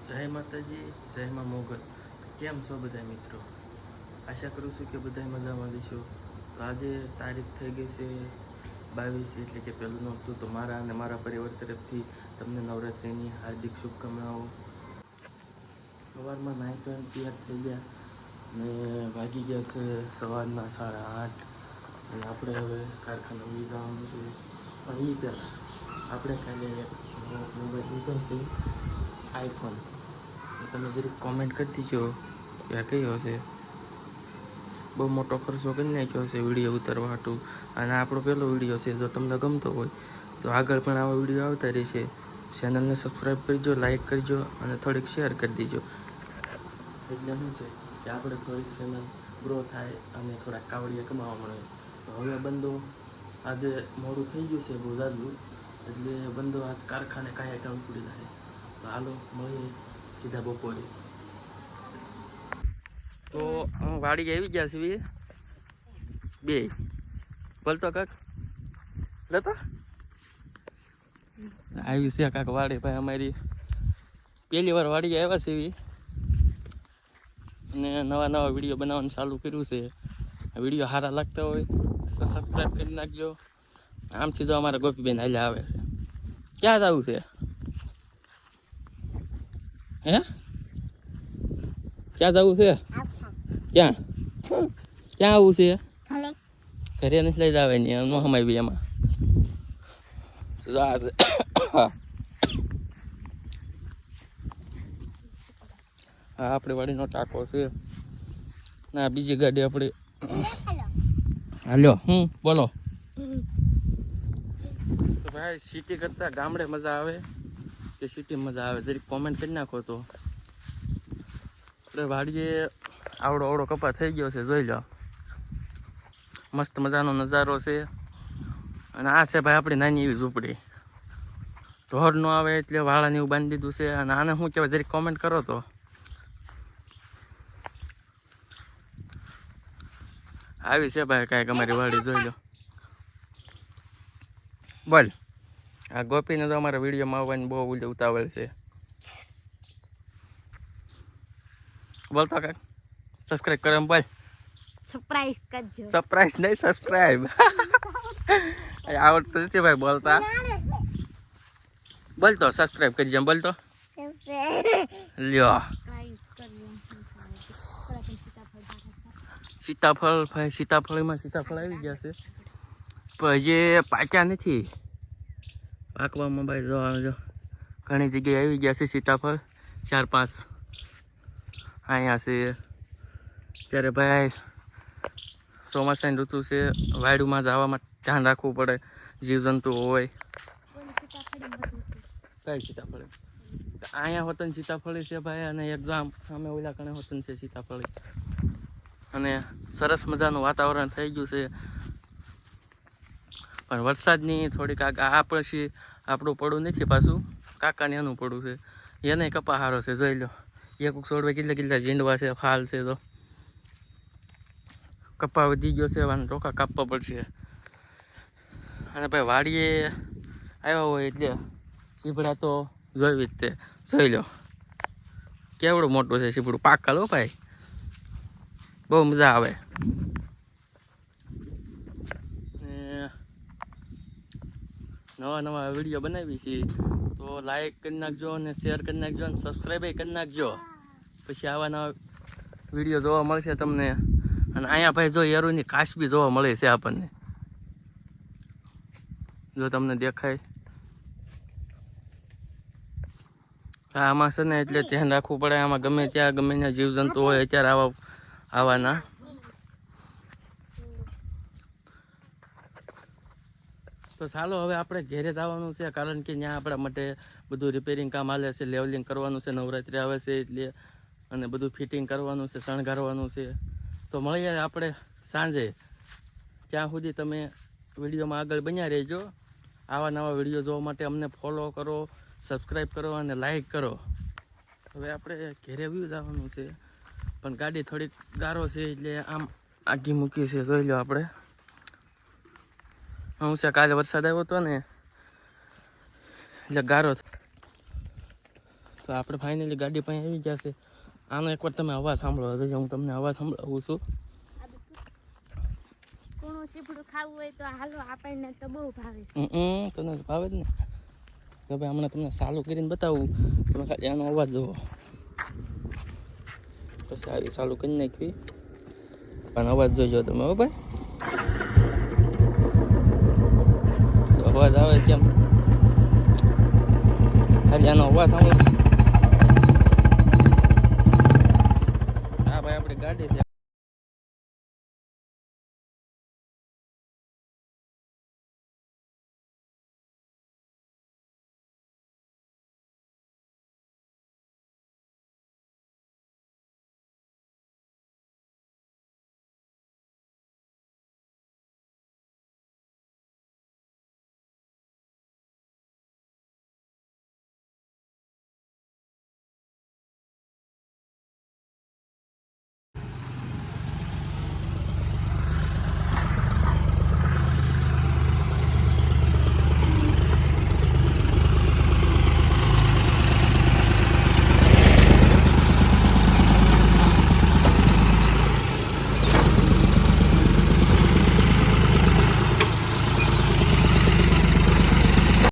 જય માતાજી, જય માં મોગલ. તો કેમ છો બધા મિત્રો? આશા કરું છું કે બધા મજામાં જશો. તો આજે તારીખ થઈ ગઈ છે 22, એટલે કે પહેલું નોરતું. તો મારા અને મારા પરિવાર તરફથી તમને નવરાત્રિની હાર્દિક શુભકામનાઓ. સવારમાં નાહી તો તૈયાર થઈ ગયા ને વાગી ગયા છે સવારના 8:30. અને આપણે હવે કારખાના જવાનું છે. પણ એ પહેલાં આપણે કાલે એક મોબાઈલ લીધો છે, આઈફોન. તમે જરીક કોમેન્ટ કરી દીજો કે આ કયો હશે. બહુ મોટો ખર્ચો કરી નાખ્યો છે વિડીયો ઉતારવા હાટું. અને આપણો પહેલો વિડીયો છે. જો તમને ગમતો હોય તો આગળ પણ આવા વિડીયો આવતા રહેશે. ચેનલને સબસ્ક્રાઈબ કરજો, લાઈક કરજો અને થોડીક શેર કરી દીજો. એટલે શું છે કે આપણે થોડીક ચેનલ ગ્રો થાય અને થોડાક કાવડિયા કમાવા મળે. તો હવે બંધો આજે મોડું થઈ ગયું છે બહુ જાજુ, એટલે બંધો આજ કારખાને કાંઈ ઉપડી જાય. તો હાલો મળીએ સીધા બપોરે. તો વાડી આવી ગયા છે બે બોલતો કાક લેતો આવી છે કાક વાડી. ભાઈ અમારી પહેલી વાર વાડી આવ્યા છે અને નવા નવા વિડીયો બનાવવાનું ચાલુ કર્યું છે. વિડીયો સારા લાગતા હોય તો સબસ્ક્રાઈબ કરી નાખજો. આમથી તો અમારા ગોપીબેન હાલ્યા આવે છે. ક્યાં જવું છે? હે ક્યાં જવું છે? ક્યાં ક્યાં આવું છે? ઘરે નથી લઈ જવા ની નો હમાય બી એમાં. હા આપણે વાડીનો ટાંકો છે. ના બીજી ગાડી આપણે હાલ્યો. બોલો. તો ભાઈ સિટી કરતા ગામડે મજા આવે કે સિટી મજા આવે જરીક કોમેન્ટ કરી નાખો. તો આપણે વાડીએ આવડો કપા થઈ ગયો છે, જોઈ લો. મસ્ત મજાનો નજારો છે. અને આ છે ભાઈ આપણી નાની એવી ઝૂંપડી. ઢોર ન આવે એટલે વાળાને એવું બાંધી દીધું છે. અને આને શું કહેવાય જરીક કોમેન્ટ કરો. તો આવી છે ભાઈ કાંઈક અમારી વાડી, જોઈ લો. બોલ. આ ગોપીને તો અમારા વિડીયોમાં આવવાની બહુ ઉતાવળ છે. બોલતો કાંઈક સબસ્ક્રાઈબ કરો એમ બોલ. સરપ્રાઈઝ કરજો. સરપ્રાઈઝ નહીં, સબસ્ક્રાઈબ. આવડતું નથી ભાઈ બોલતા. બોલતો સબસ્ક્રાઈબ કરી જેમ બોલતો લ્યો. સીતાફળ ભાઈ સીતાફળમાં સીતાફળ આવી ગયા છે પણ હજી પાક્યા નથી. પાકવામાં ભાઈ જો આવજો ઘણી જગ્યાએ આવી ગયા છે સીતાફળ. 4-5 અહીંયા છે. ત્યારે ભાઈ ચોમાસાની ઋતુ છે, વાડીમાં જવામાં ધ્યાન રાખવું પડે. જીવજંતુ હોય. કઈ સીતાફળ અહીંયા હોતન સીતાફળી છે ભાઈ. અને એક ગામ સામે ઓલા કણે હોતન છે સીતાફળી. અને સરસ મજાનું વાતાવરણ થઈ ગયું છે. પણ વરસાદની થોડીક આ પછી આપણું પડું નથી પાછું. કાકાને એનું પડું છે. એને કપા હારો છે, જોઈ લો. એક છોડવે કેટલા ઝીંડવા છે, ફાલ છે. તો કપા વધી ગયો છે, ટોકા કાપવા પડશે. અને ભાઈ વાડીએ આવ્યા હોય એટલે સીભડા તો જોઈ જ તે, જોઈ લો કેવડું મોટું છે સીભડું. પાક લો ભાઈ, બહુ મજા આવે. નવા વિડીયો બનાવી છીએ તો લાઈક કરી નાખજો અને શેર કરી નાખજો અને સબસ્ક્રાઈબ કરી નાખજો. પછી આવા નવા વિડીયો જોવા મળશે તમને. અને અહીંયા ભાઈ જો યરુની કાશ બી જોવા મળે છે આપણને, જો તમને દેખાય. આમાં છે ને એટલે ધ્યાન રાખવું પડે. આમાં ગમે ત્યાં ગમે ત્યાં જીવજંતુ હોય અત્યારે આવાના. તો ચાલો હવે આપણે ઘેરે જવાનું છે, કારણ કે ત્યાં આપણા માટે બધું રિપેરિંગ કામ હાલે છે. લેવલિંગ કરવાનું છે, નવરાત્રિ આવે છે એટલે. અને બધું ફિટિંગ કરવાનું છે, શણગારવાનું છે. તો મળીએ આપણે સાંજે. ત્યાં સુધી તમે વિડીયોમાં આગળ બન્યા રહેજો. આવા નવા વિડીયો જોવા માટે અમને ફોલો કરો, સબસ્ક્રાઈબ કરો અને લાઈક કરો. હવે આપણે ઘેરે વ્યૂ જવાનું છે, પણ ગાડી થોડીક ગારો છે એટલે આમ આગી મૂકી છે, જોઈ લો આપણે. હું છે કાલે વરસાદ આવ્યો હતો ને એટલે ગારો. તો આપણે ફાઇનલી ગાડી પાસે આવી ગયા છે. આનો એકવાર તમે અવાજ સાંભળો તો હું તમને અવાજ સંભળાવું છું. કોણું સીપડું ખાવું હોય તો હાલો, આપણને તો બહુ ભાવે છે. તને તો ભાવે જ ને. તો ભાઈ હમણાં તમને ચાલુ કરીને બતાવું, તમે ખાલી આનો અવાજ જુઓ. પછી આવી ચાલુ કરી નાખવી, પણ અવાજ જોઈજો તમે. હો ભાઈ, અવાજ આવે કેમ? ખાલી આનો અવાજ સાંભળો. હા ભાઈ, આપણી ગાડી છે.